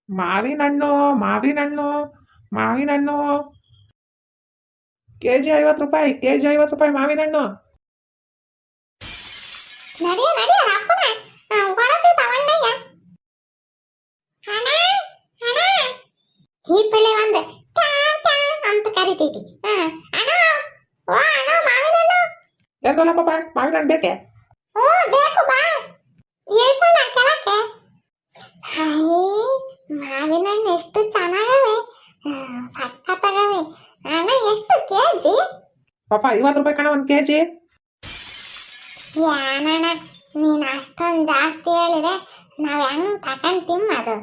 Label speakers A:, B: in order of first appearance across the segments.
A: ಮಾವಿನ ಹಣ್ಣು ಮಾವಿನ ಹಣ್ಣು ಮಾವಿನ ಹಣ್ಣು ಕೆಜಿ 50 ರೂಪಾಯಿ, ಕೆಜಿ 50 ರೂಪಾಯಿ ಮಾವಿನ ಹಣ್ಣು.
B: ನಡಿಯ ನಡಿಯ ಅಪ್ಪನ ಒಡತಿ ತಗೊಂಡಯ್ಯ ಹಣ ಹಣ ಈ ಪಿಳ್ಳೆ ಒಂದು ಟಾ ಟಾ ಅಂತ ಕರಿತೈತಿ ಅಣ್ಣ ಓ ಅಣ್ಣ ಮಾವಿನ ಹಣ್ಣು
A: ಎಲ್ಲಲ್ಲ ಪಾಪ, ಮಾವಿನ ಹಣ್ಣು ಬೇಕೆ?
B: ಓ ಬೇಕು ಬಾ ಇಳಿಸೋಣ ಕೆಳಕ್ಕೆ ಹಾಯ್ ಮಾವಿನ ಹಣ್ಣು ಎಷ್ಟು ಚೆನ್ನಾಗವೆ ಸಖತ್ತಾಗವೆ ಅಣ್ಣ ಎಷ್ಟು ಕೆಜಿ
A: ಪಾಪ 50 ರೂಪಾಯಿ ಕಣ, 1 ಕೆಜಿ.
B: ಏನಣ್ಣ ನೀನು ಅಷ್ಟೊಂದು ಜಾಸ್ತಿ ಹೇಳಿದ್ರೆ ನಾವು ಹೆಂಗ್ ತಗೊಂಡು ತಿಮ್ಮದು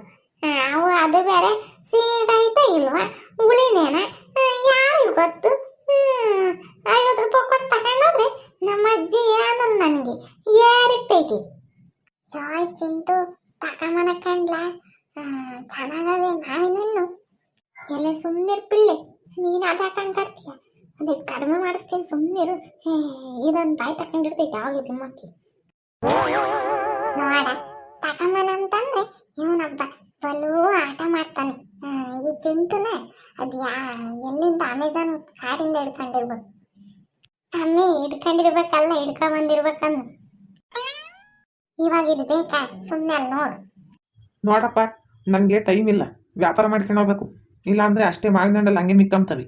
B: ಅವು ಅದು ಬೇರೆ ಸೀದೈತೆ ಇಲ್ವಾ ಉಳಿನೇನ ಯಾರು ಗೊತ್ತು 50 ರೂಪಾಯಿ ಕೊಟ್ಟು ತಗೊಂಡೋದ್ರೆ ನಮ್ಮ ಅಜ್ಜಿ ಏನಲ್ಲ ನನಗೆ ಏರಿರ್ತೈತಿ ಯಾಯ್ ಚಿಂಟು ತಗೊಂಬನ ಕಂಡ್ಲ ಚೆನ್ನಾಗವೆ ಮಾವಿನ ಹಣ್ಣು ಎಲ್ಲ ಸುಮ್ಮನಿರ್ ಪಿಳ್ಳೆ ನೀನು ಅದು ಹಾಕೊಂಡು ಕಟ್ತೀಯ ಅದೇ ಕಡಿಮೆ ಮಾಡಿಸ್ತೀನಿ ಸುಮ್ಮನಿರು ಇದೊಂದು ಬಾಯಿ ತಕೊಂಡಿರ್ತೈತೆ ಯಾವಾಗಲೂ ತಿಮ್ಮಕ್ಕಿ ನೋಡ ತಗೊಂಬನ ಅಂತಂದ್ರೆ ಇವನೊಬ್ಬ ಬಲೂ ಆಟ ಮಾಡ್ತಾನೆ ಈ ಚಿಂಟುನ ಅದು ಎಲ್ಲಿಂದ ಅಮೆಝಾನ್ ಕಾಡಿಂದ ಹಿಡ್ಕೊಂಡಿರ್ಬೇಕು ಅಮ್ಮೆ ಹಿಡ್ಕೊಂಡಿರ್ಬೇಕಲ್ಲ ಹಿಡ್ಕೊಂಬಂದಿರ್ಬೇಕಂದು ಇವಾಗ ಇದು ಬೇಕಾ ಸುಮ್ಮನೆ ಅಲ್ಲಿ ನೋಡು
A: ನೋಡಪ್ಪ, ನನಗೆ ಟೈಮ್ ಇಲ್ಲ, ವ್ಯಾಪಾರ ಮಾಡ್ಕೊಂಡು ಹೋಗ್ಬೇಕು. ಇಲ್ಲಾಂದ್ರೆ ಅಷ್ಟೇ ಮಾವಿನ ಹಣ್ಣಲ್ಲಿ ಹಂಗೆ ಮಿಕ್ಕಂತವಿ.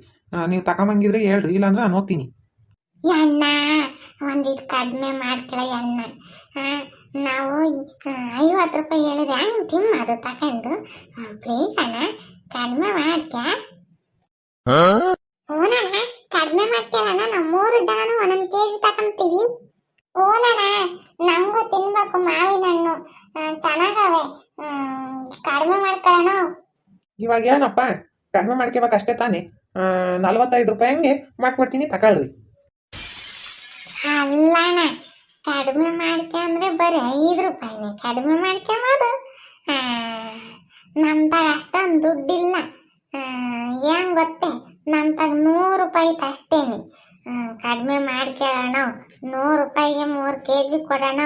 A: ನೀವು ತಗೊಂಬಂಗಿದ್ರೆ ಹೇಳ್ರಿ, ಇಲ್ಲಾಂದ್ರೆ ನಾನು ಹೋಗ್ತೀನಿ.
B: ಎಣ್ಣ ಒಂದಿಟ್ಟು ಕಡಿಮೆ ಮಾಡ್ಕೊಳ ಎಣ್ಣ ನಾವು 50 ರೂಪಾಯಿ ಹೇಳಿದ್ರೆ ಹೆಂಗ್ ತಿಮ್ಮ ಅದು ತಗೊಂಡು ಪ್ಲೀಸ್ ಅಣ್ಣ ಕಡಿಮೆ ಮಾಡ್ಕ ಓನಣ್ಣ ಕಡಿಮೆ ಮಾಡ್ಕೇವಣ್ಣ ನಾವು 3 ಜನನು ಒಂದೊಂದು ಕೆಜಿ ತಗೊಂತೀವಿ ಓನಣ್ಣ ನಮಗೂ ತಿನ್ಬೇಕು ಮಾವಿನ ಹಣ್ಣು ಚೆನ್ನಾಗವೆ ಕಡಿಮೆ ಮಾಡ್ಕೊಳ್ಳೋಣ
A: ಇವಾಗ ಏನಪ್ಪ, ಕಡಿಮೆ ಮಾಡ್ಕೋಬೇಕು ಅಷ್ಟೇ ತಾನೇ. 45 ರೂಪಾಯಿ ಹಂಗೆ ಮಾಡ್ಕೊಡ್ತೀನಿ, ತಗೊಳ್ರಿ.
B: ಅಲ್ಲಣ್ಣ ಕಡಿಮೆ ಮಾಡ್ಕೆ ಅಂದ್ರೆ ಬರೀ 5 ರೂಪಾಯಿನೇ ಕಡಿಮೆ ಮಾಡ್ಕೊಂಬೋದು ನಮ್ದಾಗ ಅಷ್ಟೊಂದು ದುಡ್ಡಿಲ್ಲ ಏನ್ ಗೊತ್ತೇ ನಮ್ದಾಗ 100 ರೂಪಾಯಿ ಅಷ್ಟೇನೆ ಕಡಿಮೆ ಮಾಡ್ಕೊಳ್ಳೋಣ 100 ರೂಪಾಯಿಗೆ 3 ಕೆಜಿ ಕೊಡೋಣ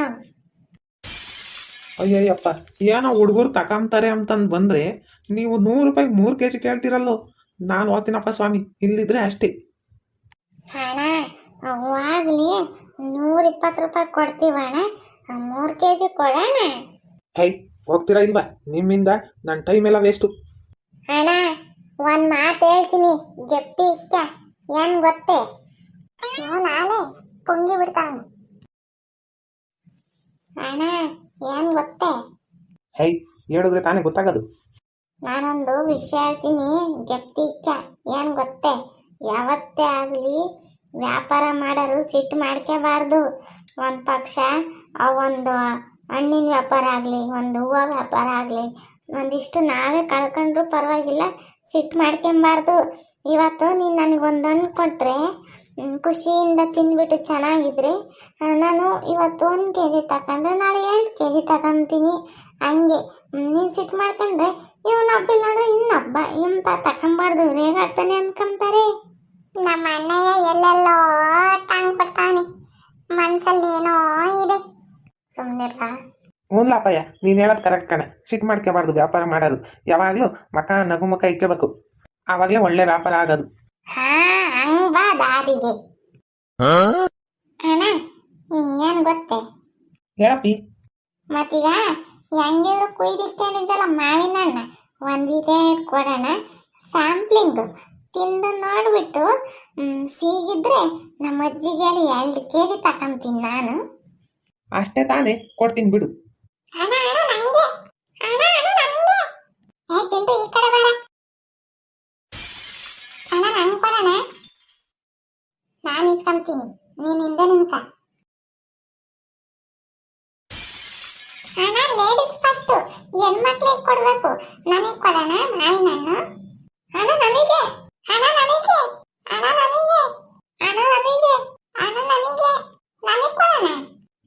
A: ಅಯ್ಯಯ್ಯಪ್ಪ, ಏನೋ ಹುಡುಗರು ತಗೊಂತಾರೆ ಅಂತಂದು ಬಂದ್ರೆ ನೀವು 100 ರೂಪಾಯಿಗೆ 3 ಕೆಜಿ ಕೇಳ್ತೀರಲ್ಲೋ. ನಾನು ಹೋಗ್ತೀನಪ್ಪ ಸ್ವಾಮಿ, ಇಲ್ಲಿದ್ರೆ ಅಷ್ಟೇ.
B: ಹಣ ಅವಾಗ್ಲಿ 120 ರೂಪಾಯಿ ಕೊಡ್ತೀವಣ್ಣ 3 ಕೆಜಿ ಕೊಡೋಣ
A: ಹೈ, ಹೋಗ್ತೀರಾ ಇಲ್ವಾ? ನಿಮ್ಮಿಂದ ನನ್ನ ಟೈಮ್ ಎಲ್ಲ ವೇಸ್ಟು.
B: ಅಣ್ಣ ಒಂದ್ ಮಾತು ಹೇಳ್ತೀನಿ ಗೆಪ್ತಿ ಇಕ್ಕ ಏನ್ ಗೊತ್ತೇ ನಾಳೆ ಪುಂಗಿ ಬಿಡ್ತಾನೆ ಅಣ್ಣ ಏನ್ ಗೊತ್ತೇ
A: ಹೈ, ಹೇಳಿದ್ರೆ ತಾನೇ ಗೊತ್ತಾಗೋದು.
B: ನಾನೊಂದು ವಿಷಯ ಹೇಳ್ತೀನಿ ಗೆಪ್ತಿ ಇಕ್ಕ ಏನ್ ಗೊತ್ತೇ ಯಾವತ್ತೇ ಆಗಲಿ ವ್ಯಾಪಾರ ಮಾಡೋರು ಸಿಟ್ಟು ಮಾಡ್ಕೋಬಾರ್ದು. ಒಂದು ಪಕ್ಷ ಒಂದು ಹಣ್ಣಿನ ವ್ಯಾಪಾರ ಆಗಲಿ ಒಂದು ಹೂವು ವ್ಯಾಪಾರ ಆಗಲಿ ಒಂದಿಷ್ಟು ನಾವೇ ಕಳ್ಕೊಂಡ್ರು ಪರವಾಗಿಲ್ಲ, ಸಿಟ್ಟು ಮಾಡ್ಕೊಬಾರ್ದು. ಇವತ್ತು ನೀನು ನನಗೊಂದು ಹಣ್ಣು ಕೊಟ್ಟರೆ ಖುಷಿಯಿಂದ ತಿಂದ್ಬಿಟ್ಟು ಚೆನ್ನಾಗಿದ್ರೆ ನಾನು ಇವತ್ತು 1 ಕೆಜಿ ತಗೊಂಡ್ರೆ ನಾಳೆ 2 ಕೆಜಿ ತಗೊಂತೀನಿ. ಹಂಗೆ ನೀನು ಸಿಟ್ಟು ಮಾಡ್ಕೊಂಡ್ರೆ ಇವನೊಬ್ಬ ಇಲ್ಲಾಂದ್ರೆ ಇನ್ನೊಬ್ಬ ಇಂತ ತಗೊಂಬಾರ್ದು, ರೇಗಾಡ್ತಾನೆ ಅನ್ಕೊಂತಾರೆ. ನಮ್ಮ ಅಣ್ಣಯ್ಯ ಎಲ್ಲೆಲ್ಲೋ ಟಾಂಗ್ ಕೊಡ್ತಾನೆ, ಮನ್ಸಲ್ಲಿ ಏನೋ ಇದೆ. ಸುಮ್ಮನಿರ
A: ಹ್ಞೂನ್ಲಪ್ಪಯ್ಯ, ನೀನು ಹೇಳೋದು ಕರೆಕ್ಟ್ ಕಣ. ಸಿಟ್ಟು ಮಾಡ್ಕೋಬಾರ್ದು ವ್ಯಾಪಾರ ಮಾಡೋದು. ಯಾವಾಗಲೂ ಮಕ ನಗು ಮುಖ ಇಕ್ಕಬೇಕು, ಆವಾಗಲೇ ಒಳ್ಳೆ ವ್ಯಾಪಾರ ಆಗೋದು.
B: ಹಾ ಹಂಗ್ ಬಾ ದಾರಿಗೆ ಅಣ್ಣ ಏನ್ ಗೊತ್ತೇ
A: ಹೇಳಪ್ಪಿ.
B: ಮತ್ತೀಗ ಹೆಂಗಿದ್ರು ಕುಯ್ದಿಟ್ಟಿದ್ದಲ್ಲ ಮಾವಿನ ಹಣ್ಣ ಒಂದಿಟೇ ಕೊಡೋಣ ಸ್ಯಾಂಪ್ಲಿಂಗ್ ತಿಂದು ನೋಡ್ಬಿಟ್ಟು ಸೀಗಿದ್ರೆ ನಮ್ಮ ಅಜ್ಜಿಗೆ ಹೇಳಿ 2 ಕೆಜಿ ತಗೊಂತೀನಿ ನಾನು.
A: ಅಷ್ಟೇ ತಾನೇ, ಕೊಡ್ತೀನಿ ಬಿಡು.
B: ಅಣ್ಣ ಅಣ್ಣ ನಂಗೆ ಅಣ್ಣ ಅಣ್ಣ ನಂಗೆ ಚಿಂಟು ಈ ಕಡೆ ಬೇಡ ಅಣ್ಣ ನಂಗೆ ಕೊಡೋಣ, ನಾನು ಇಸ್ಕೊಂತೀನಿ ನೀನ್ ಹಿಂದೆ ನಿಂತ. ಅಣ್ಣ ಲೇಡೀಸ್ ಫಸ್ಟ್, ಹೆಣ್ಮಕ್ಳಿಗೆ ಕೊಡ್ಬೇಕು. ನನಗೆ ಕೊಡೋಣ ಮಾವಿನ ಹಣ್ಣು. ಅಣ್ಣ ನನಗೆ ಅಣ್ಣ ನನಗೆ ಅಣ್ಣ ನನಗೆ ಅಣ್ಣ ನನಗೆ ಅಣ್ಣ ನನಗೆ ನನಗೆ ಕೊಡೋಣ.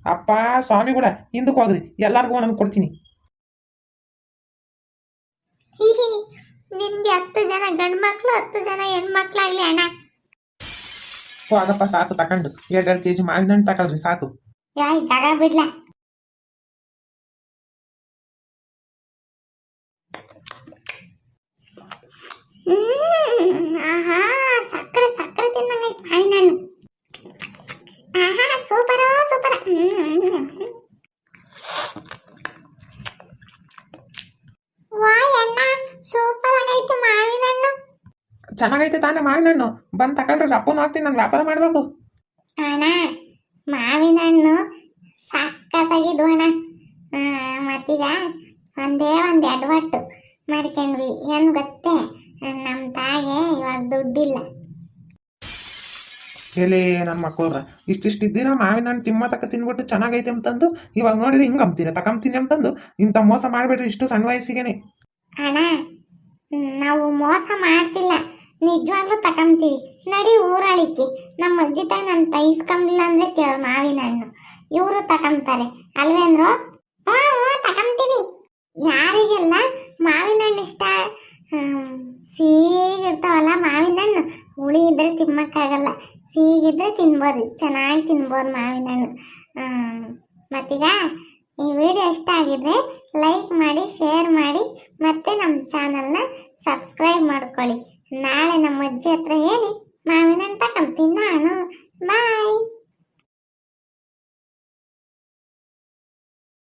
A: ಅಪ್ಪ ಸ್ವಾಮಿ ಕೂಡ ಹಿಂದಕ್ಕೆ ಹೋಗ್ರಿ, ಎಲ್ಲರಿಗೂ ನಾನು ಕೊಡ್ತೀನಿ.
B: ನಿಮ್ಗೆ 10 ಜನ ಗಂಡು ಮಕ್ಳು 10 ಜನ ಹೆಣ್ಮಕ್ಳಾಗ್ಲಿ ಅಣ್ಣ.
A: ಹೋಗಪ್ಪ ಸಾಕು, ತಕೊಂಡು 2 ಕೆಜಿ ಮಾವಿನ ಹಣ್ಣು ತಗೊಳ್ರಿ ಸಾಕು.
B: ಯಾಯ್ ಜಾಗ ಬಿಡ್ಲ ಆಹಾ ಸಕ್ಕರೆ ಸಕ್ಕರೆ ತಿನ್ನಂಗೈತೆ ಮಾವಿನ ಹಣ್ಣು. ಆಹಾ ಸೂಪರ್ ಸೂಪರ್. ವಾ ಅಣ್ಣ ಸೂಪರ್ ಆಗೈತೆ ಮಾವಿನ ಹಣ್ಣು.
A: ಚೆನ್ನಾಗೈತೆ ತಾನೇ ಮಾವಿನ ಹಣ್ಣು, ಬಂದು ತಗೊಂಡ್ರೆ ಅಪ್ಪನೂ ಹಾಕ್ತೀನಿ, ನಾನು ವ್ಯಾಪಾರ ಮಾಡಬೇಕು.
B: ಅಣ್ಣ ಮಾವಿನ ಹಣ್ಣು ಸಕ್ಕತ್ತಾಗಿದ್ದು ಅಣ್ಣ. ಮತ್ತೀಗ ಒಂದೇ ಒಂದು ಎಡವಟ್ಟು ಮಾಡ್ಕೊಂಡ್ವಿ, ಏನು ಗೊತ್ತೇ, ನಮ್ಮ ತಾಗೆ ಇವಾಗ ದುಡ್ಡಿಲ್ಲ.
A: ಎಲೆ ನನ್ನ ಮಕ್ಕಳ್ರ, ಇಷ್ಟಿಷ್ಟು ಇದ್ದೀರಾ ಮಾವಿನ ಹಣ್ಣು ತಿಮ್ಮತಕ್ಕ ತಿನ್ಬಿಟ್ಟು ಚೆನ್ನಾಗೈತೆ ಅಂತಂದು ಇವಾಗ ನೋಡಿದ್ರೆ ಹಿಂಗೆ ಅಂತೀರ ತಗೊಂತೀನಿ ಅಂತಂದು. ಇಂಥ ಮೋಸ ಮಾಡಬೇಡ್ರಿ ಇಷ್ಟು ಸಣ್ಣ ವಯಸ್ಸಿಗೆನೆ.
B: ಅಣ್ಣ ನಾವು ಮೋಸ ಮಾಡ್ತಿಲ್ಲ, ನಿಜವಾಗ್ಲೂ ತಗೊಂತೀವಿ. ನಡಿ ಊರಳಿಕ್ಕಿ, ನಮ್ಮ ಅಜ್ಜಿ ತಾಯಿ ನಾನು ತೈಸ್ಕೊಂಬಿಲ್ಲ ಅಂದ್ರೆ ಕೇಳ ಮಾವಿನ ಹಣ್ಣು, ಇವರು ತಗೊಂತಾರೆ ಅಲ್ವೇಂದ್ರು? ಹ್ಞೂ ತಗೊಂತೀವಿ. ಯಾರಿಗೆಲ್ಲ ಮಾವಿನ ಹಣ್ಣು ಇಷ್ಟ, ಸಿಹಿಗಿರ್ತಾವಲ್ಲ ಮಾವಿನ ಹಣ್ಣು, ಹುಳಿ ಇದ್ರೆ ತಿನ್ನಕ್ಕಾಗಲ್ಲ, ಸಿಹಿಗಿದ್ರೆ ತಿನ್ಬೋದು, ಚೆನ್ನಾಗಿ ತಿನ್ಬೋದು ಮಾವಿನ ಹಣ್ಣು. ಮತ್ತೀಗ ಈ ವಿಡಿಯೋ ಇಷ್ಟ ಆಗಿದ್ರೆ ಲೈಕ್ ಮಾಡಿ, ಶೇರ್ ಮಾಡಿ, ಮತ್ತೆ ನಮ್ಮ ಚಾನಲ್ನ ಸಬ್ಸ್ಕ್ರೈಬ್ ಮಾಡ್ಕೊಳ್ಳಿ. ನಾಳೆ ನಮ್ಮ ಅಜ್ಜಿ ಹತ್ರ ಹೇಳಿ ಮಾವಿನ ಹಣ್ಣು ತಗೊಂತೀನಿ ನಾನು. ಬಾಯ್.